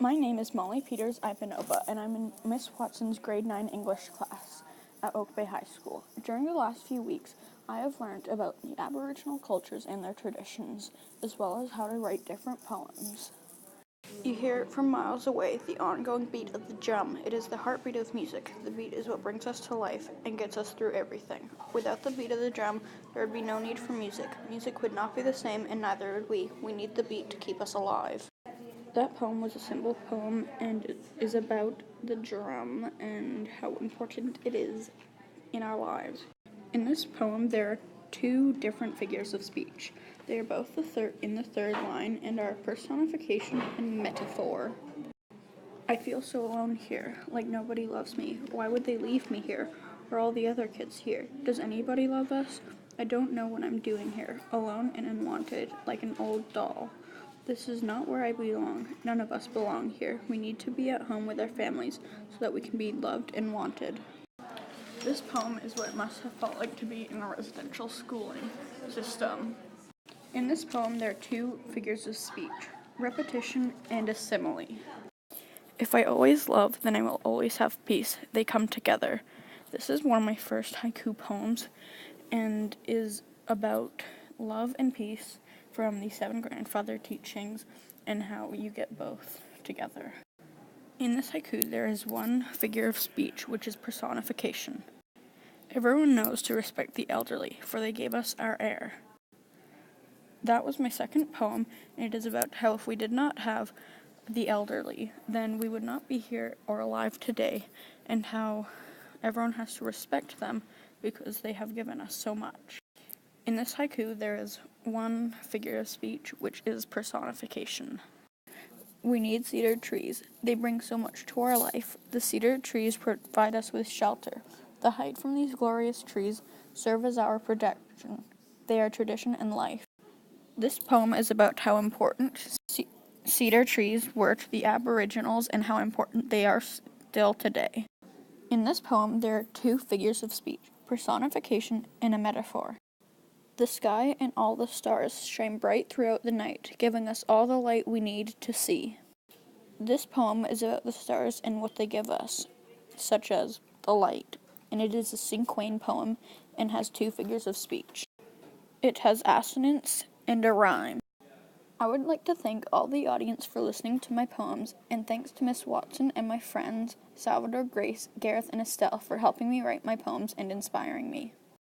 My name is Molly Peters Ipanova, and I'm in Miss Watson's grade 9 English class at Oak Bay High School. During the last few weeks, I have learned about the Aboriginal cultures and their traditions, as well as how to write different poems. You hear it from miles away, the ongoing beat of the drum. It is the heartbeat of music. The beat is what brings us to life and gets us through everything. Without the beat of the drum, there would be no need for music. Music would not be the same, and neither would we. We need the beat to keep us alive. That poem was a simple poem, and it is about the drum and how important it is in our lives. In this poem, there are two different figures of speech. They are both in the third line and are personification and metaphor. I feel so alone here, like nobody loves me. Why would they leave me here? Are all the other kids here? Does anybody love us? I don't know what I'm doing here, alone and unwanted, like an old doll. This is not where I belong. None of us belong here. We need to be at home with our families so that we can be loved and wanted. This poem is what it must have felt like to be in a residential schooling system. In this poem, there are two figures of speech, repetition and a simile. If I always love, then I will always have peace. They come together. This is one of my first haiku poems and is about love and peace from the 7 grandfather teachings and how you get both together. In this haiku, there is one figure of speech, which is personification. Everyone knows to respect the elderly, for they gave us our air. That was my second poem, and it is about how if we did not have the elderly, then we would not be here or alive today, and how everyone has to respect them because they have given us so much. In this haiku, there is one figure of speech, which is personification. We need cedar trees. They bring so much to our life. The cedar trees provide us with shelter. The height from these glorious trees serve as our protection. They are tradition and life. This poem is about how important cedar trees were to the Aboriginals and how important they are still today. In this poem, there are two figures of speech, personification and a metaphor. The sky and all the stars shine bright throughout the night, giving us all the light we need to see. This poem is about the stars and what they give us, such as the light, and it is a cinquain poem and has two figures of speech. It has assonance and a rhyme. I would like to thank all the audience for listening to my poems, and thanks to Miss Watson and my friends, Salvador, Grace, Gareth, and Estelle for helping me write my poems and inspiring me.